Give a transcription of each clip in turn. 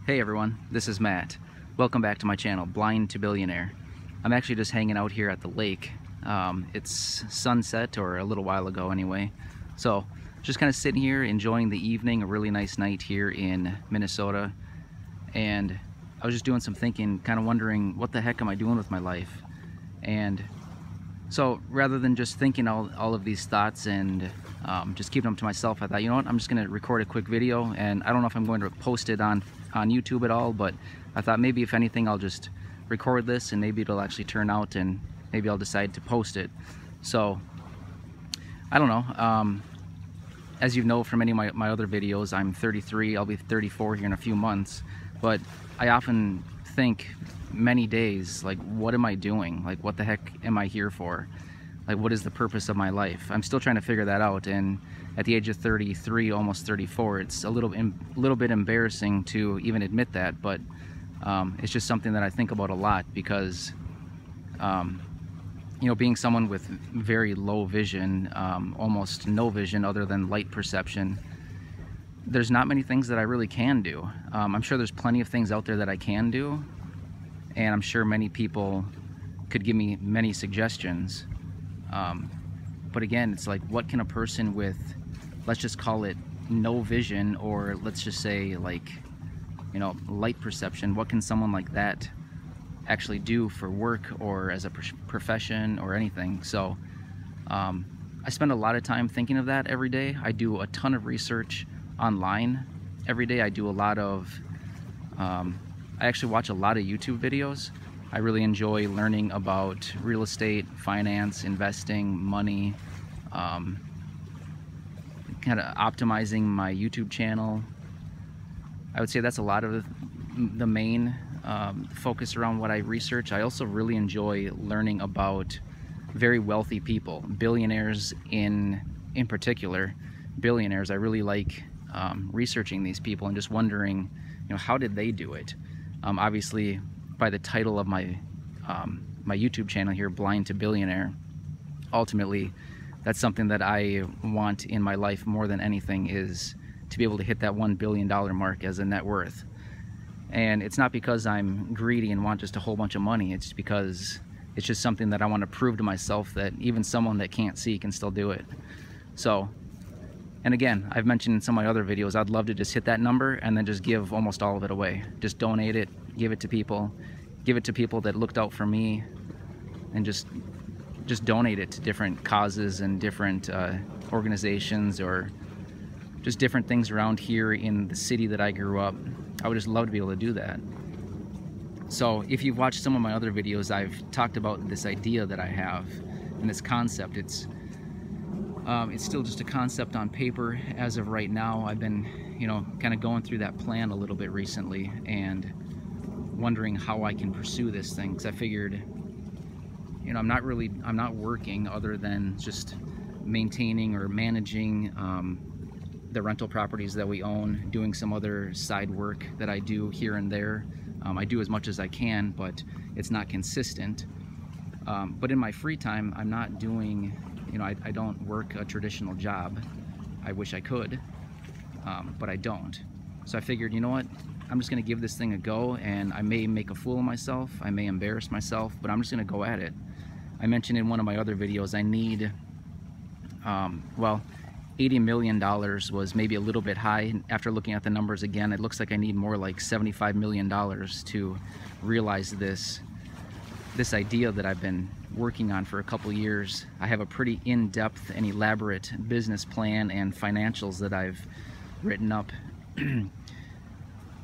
Hey everyone, this is Matt. Welcome back to my channel, Blind to Billionaire. I'm actually just hanging out here at the lake. It's sunset, or a little while ago anyway. So just kind of sitting here enjoying the evening, a really nice night here in Minnesota. And I was just doing some thinking, kind of wondering what the heck am I doing with my life? And so rather than just thinking all of these thoughts and just keeping them to myself, I thought, you know what, I'm just going to record a quick video. And I don't know if I'm going to post it on YouTube at all, but I thought maybe if anything I'll just record this and maybe it'll actually turn out and maybe I'll decide to post it. So I don't know. As you know from any of my other videos, I'm 33, I'll be 34 here in a few months, but I often think many days, like, what am I doing? Like, what the heck am I here for? Like, what is the purpose of my life? I'm still trying to figure that out, and at the age of 33, almost 34, it's a little bit embarrassing to even admit that, but it's just something that I think about a lot because, you know, being someone with very low vision, almost no vision other than light perception, there's not many things that I really can do. I'm sure there's plenty of things out there that I can do, and I'm sure many people could give me many suggestions. But again, it's like, what can a person with, let's just call it no vision, or let's just say, like, you know, light perception, what can someone like that actually do for work or as a profession or anything? So I spend a lot of time thinking of that every day. I do a ton of research online every day. I do a lot of I actually watch a lot of YouTube videos. I really enjoy learning about real estate, finance, investing, money, kind of optimizing my YouTube channel. I would say that's a lot of the main focus around what I research. I also really enjoy learning about very wealthy people, billionaires in particular. Billionaires, I really like researching these people and just wondering, you know, how did they do it? Obviously, by the title of my my YouTube channel here, Blind to Billionaire, ultimately that's something that I want in my life more than anything, is to be able to hit that $1 billion mark as a net worth. And it's not because I'm greedy and want just a whole bunch of money. It's just because it's just something that I want to prove to myself that even someone that can't see can still do it. So, and again, I've mentioned in some of my other videos, I'd love to just hit that number and then just give almost all of it away. Just donate it, give it to people that looked out for me, and just donate it to different causes and different organizations, or just different things around here in the city that I grew up. I would just love to be able to do that. So if you've watched some of my other videos, I've talked about this idea that I have and this concept. It's still just a concept on paper as of right now. I've been, you know, kind of going through that plan a little bit recently and wondering how I can pursue this thing, because I figured, you know, I'm not working other than just maintaining or managing the rental properties that we own, doing some other side work that I do here and there. I do as much as I can, but it's not consistent. But in my free time, I'm not doing, you know, I don't work a traditional job. I wish I could, but I don't. So I figured, you know what, I'm just going to give this thing a go, and I may make a fool of myself, I may embarrass myself, but I'm just going to go at it. I mentioned in one of my other videos I need, well, $80 million was maybe a little bit high. After looking at the numbers again, it looks like I need more like $75 million to realize this idea that I've been working on for a couple years. I have a pretty in-depth and elaborate business plan and financials that I've written up.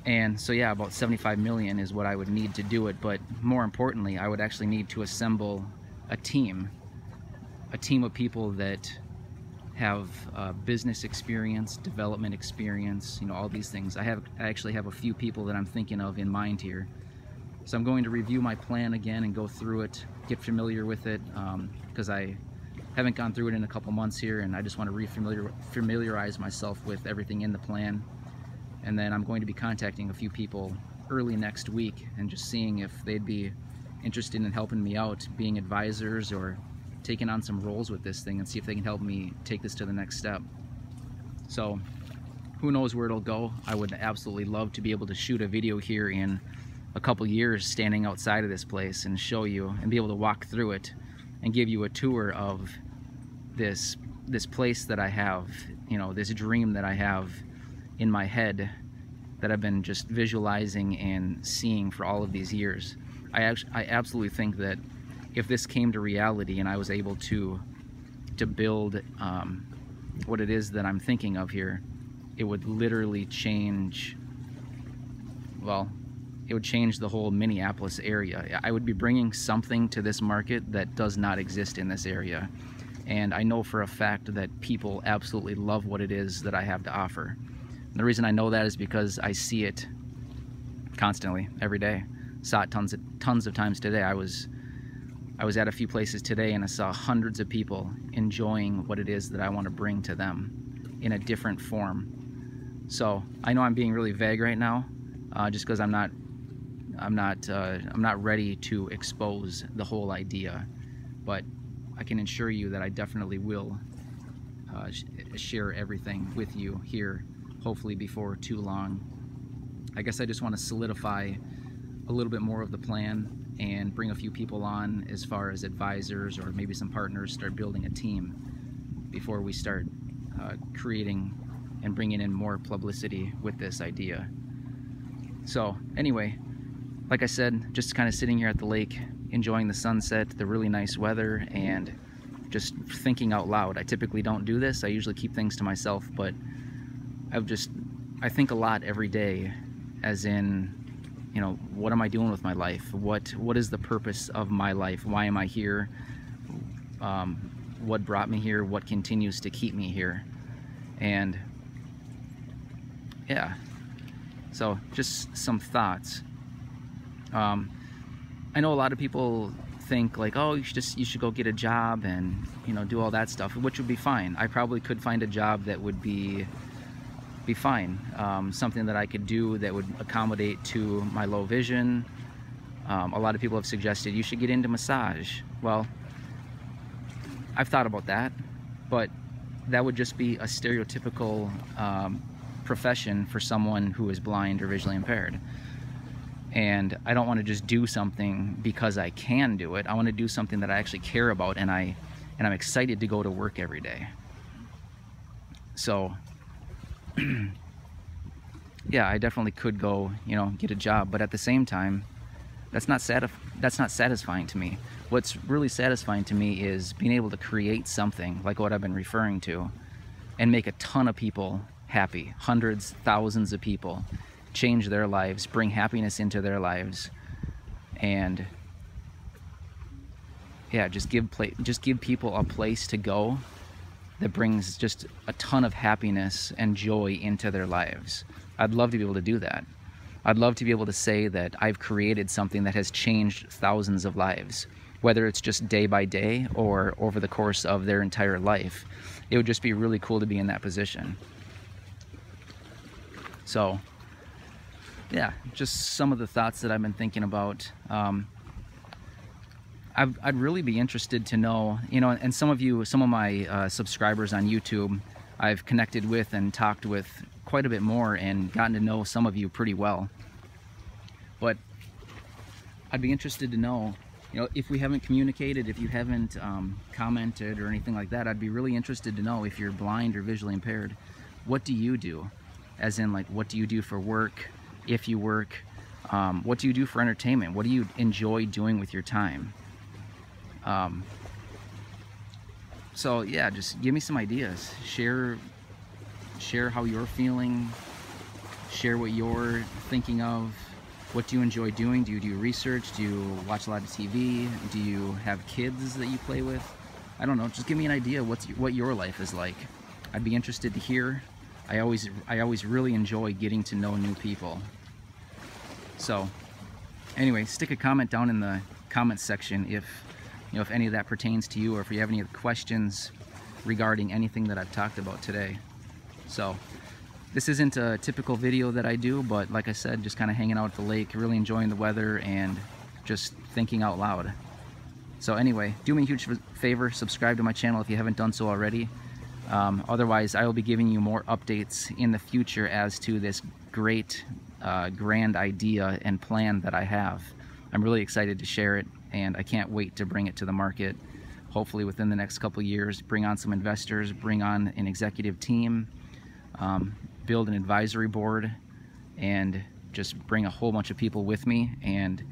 And so yeah, about 75 million is what I would need to do it, but more importantly, I would actually need to assemble a team of people that have business experience, development experience, you know, all these things. I actually have a few people that I'm thinking of in mind here. So I'm going to review my plan again and go through it, get familiar with it, because I haven't gone through it in a couple months here, and I just want to familiarize myself with everything in the plan. And then I'm going to be contacting a few people early next week and just seeing if they'd be interested in helping me out, being advisors or taking on some roles with this thing, and see if they can help me take this to the next step. So who knows where it'll go. I would absolutely love to be able to shoot a video here in a couple years standing outside of this place and show you and be able to walk through it and give you a tour of this place that I have, you know, this dream that I have in my head that I've been just visualizing and seeing for all of these years. I absolutely think that if this came to reality and I was able to build what it is that I'm thinking of here, it would literally change, well, it would change the whole Minneapolis area. I would be bringing something to this market that does not exist in this area. And I know for a fact that people absolutely love what it is that I have to offer. And the reason I know that is because I see it constantly, every day. Saw it tons of times today. I was at a few places today and I saw hundreds of people enjoying what it is that I want to bring to them in a different form. So I know I'm being really vague right now, just because I'm not ready to expose the whole idea, but I can assure you that I definitely will share everything with you here, hopefully before too long. I guess I just want to solidify a little bit more of the plan and bring a few people on as far as advisors or maybe some partners, start building a team before we start creating and bringing in more publicity with this idea. So anyway, like I said, just kind of sitting here at the lake, enjoying the sunset, the really nice weather, and just thinking out loud. I typically don't do this. I usually keep things to myself, but I think a lot every day, as in, you know, what am I doing with my life? What is the purpose of my life? Why am I here? What brought me here? What continues to keep me here? And yeah, so just some thoughts. I know a lot of people think like, oh, you should go get a job and, you know, do all that stuff, which would be fine. I probably could find a job that would be fine, something that I could do that would accommodate to my low vision. A lot of people have suggested you should get into massage. Well, I've thought about that, but that would just be a stereotypical profession for someone who is blind or visually impaired. And I don't want to just do something because I can do it. I want to do something that I actually care about, and I'm excited to go to work every day. So yeah, I definitely could go, you know, get a job, but at the same time, that's not satisfying to me. What's really satisfying to me is being able to create something like what I've been referring to and make a ton of people happy, hundreds, thousands of people, change their lives, bring happiness into their lives, and yeah, just give people a place to go that brings just a ton of happiness and joy into their lives. I'd love to be able to do that. I'd love to be able to say that I've created something that has changed thousands of lives, whether it's just day by day or over the course of their entire life. It would just be really cool to be in that position. So yeah, just some of the thoughts that I've been thinking about. I'd really be interested to know, you know, and some of my subscribers on YouTube, I've connected with and talked with quite a bit more and gotten to know some of you pretty well. But I'd be interested to know, you know, if we haven't communicated, if you haven't commented or anything like that, I'd be really interested to know if you're blind or visually impaired, what do you do? As in, like, what do you do for work? If you work, what do you do for entertainment? What do you enjoy doing with your time? So yeah, just give me some ideas. Share how you're feeling. Share what you're thinking of. What do you enjoy doing? Do you do research? Do you watch a lot of TV? Do you have kids that you play with? I don't know. Just give me an idea what your life is like. I'd be interested to hear. I always really enjoy getting to know new people. So anyway, stick a comment down in the comments section if any of that pertains to you, or if you have any questions regarding anything that I've talked about today. So this isn't a typical video that I do, but like I said, just kind of hanging out at the lake, really enjoying the weather and just thinking out loud. So anyway, do me a huge favor, subscribe to my channel if you haven't done so already. Otherwise, I will be giving you more updates in the future as to this great grand idea and plan that I have. I'm really excited to share it, and I can't wait to bring it to the market. Hopefully within the next couple years, bring on some investors, bring on an executive team, build an advisory board, and just bring a whole bunch of people with me and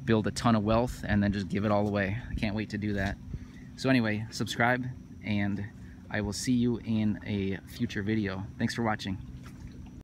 build a ton of wealth and then just give it all away. I can't wait to do that. So anyway, subscribe, and I will see you in a future video. Thanks for watching.